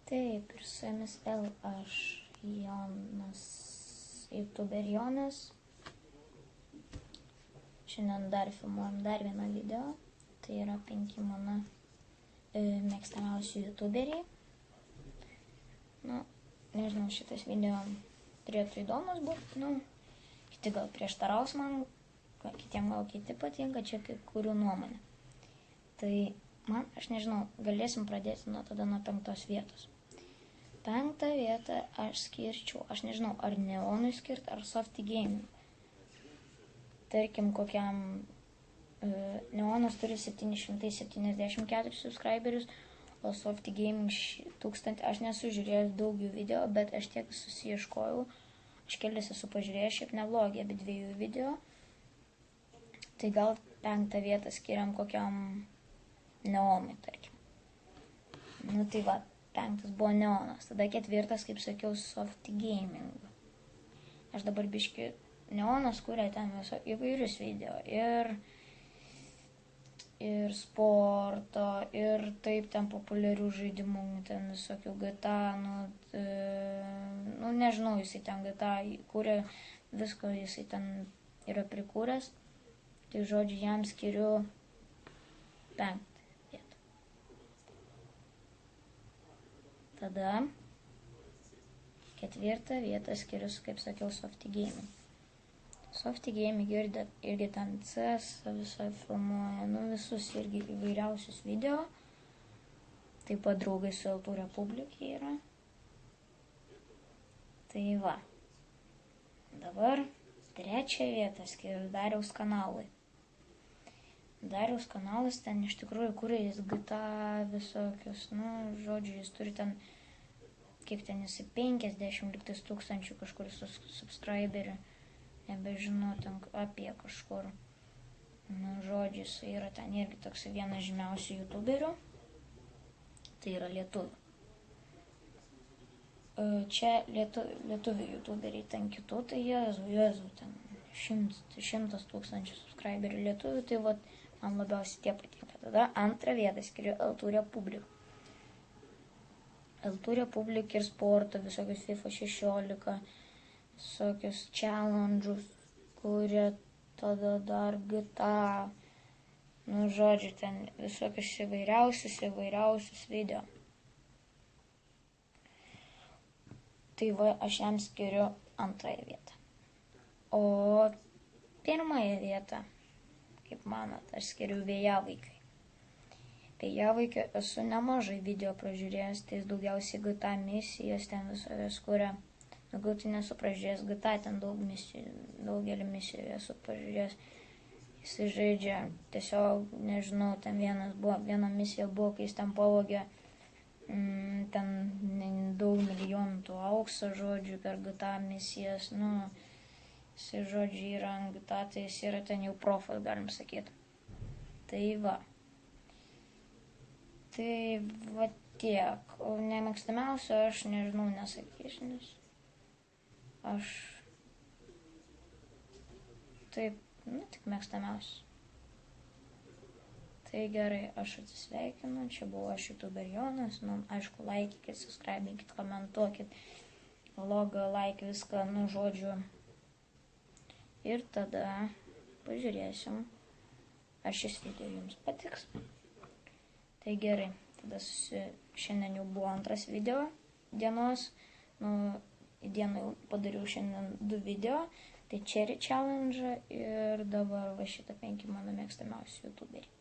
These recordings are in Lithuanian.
Taip, ir su jumis vėl aš, Jonas, YouTuber Jonas. Šiandien dar filmuojam dar vieną video. Tai yra 5 mano mėgstamiausi YouTuberiai. Nežinau, šitas video turėtų įdomus būti. Kiti gal prieštaraus man, kitiem gal kiti patinka, čia kai kurių nuomonė. Tai man, aš nežinau, galėsim pradėti nuo 5 vietos. 5 vietą aš skirčiau, aš nežinau, ar Neonui skirti, ar Softy Gaming. Tarkim, kokiam Neonas turi 774 subscriberius, o Softy Gaming 1000. Aš nesu žiūrėjęs daug jų video, bet aš tiek susiieškojau. Aš kelis esu pažiūrėjęs, šiaip neblogi abi 2 video. Tai gal 5 vietą skiriam kokiam Neonui, tarkim. Tai va, 5 buvo Neonas. Tada 4, kaip sakiau, Softy Gaming. Aš dabar biški Neonas kuria ten viso įvairius video. Ir sporto, ir taip ten populiarių žaidimų, ten visokių GTA, nežinau, jisai ten GTA kūrė, visko jisai ten yra prikūręs. Tai žodžiu, jam skiriu 5 vietą. Tada 4 vietą skiriu, kaip sakiau, Softy Gaming. Softy Gaming irgi ten CS visą filmuoja, visus irgi įvairiausius video. Taip pat draugai su LT Republic yra. Tai va. Dabar 3 vietą skiriu Dariaus kanalui. Dariaus kanalas ten iš tikrųjų kuria jis GTA visokius, žodžiu, jis turi ten, kiek ten jisai, 50 tūkstančių kažkur subscriberių. Nebežinau, ten apie kažkur. Žodžiu, jis yra ten irgi toks vienas žymiausių YouTuberių. Tai yra lietuvių. Čia lietuvių YouTuberiai, ten kitų, tai Jėzų, ten 100 tūkstančių subscriberių lietuvių, tai vat, man labiausiai tie patinka. Tada 2 vietą skiriu LT Republic. LT Republic ir sporto, visokius FIFA 16, visokius challenge'us, kurie tada dar GTA, žodžiu, ten visokius įvairiausius video. Tai va, aš jam skiriu 2 vietą. O 1 vietą, kaip manot, aš skiriu Vėjavaikiui. Vėjavaikio esu nemažai video pražiūrėjęs, tai jis daugiausiai GTA misijas ten visokios kuria. Daugiau tai nesu pražiūrėjęs GTA, ten daugelį misijų esu pažiūrėjęs. Jisai žaidžia, tiesiog, nežinau, ten viena misija buvo, kai jis ten pavogė ten daug milijonų tų aukso, žodžiu, per GTA misijas. Jisai, žodžiu, yra ant GTA, tai jis yra ten jau profas, galim sakyti. Tai va. Tai va tiek. O nemėgstamiausio aš, nežinau, nesakysiu, nes aš taip, tik mėgstamiausias. Tai gerai, aš atsisveikinu, čia buvo aš YouTuber Jonas, aišku, laikykit, subscribinkit, komentuokit, vlogą, viską, žodžiu. Ir tada pažiūrėsim, ar šis video jums patiks. Tai gerai, tada šiandien jau buvo 2 video dienos, dieną jau padariau šiandien 2 video, tai Cherry Challenge ir dabar va šitą 5 mano mėgstamiausių YouTuberiai.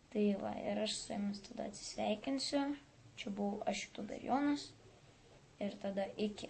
Tai va, ir aš su jumis tada atsisveikinsiu, čia buvau aš YouTuber Jonas ir tada iki.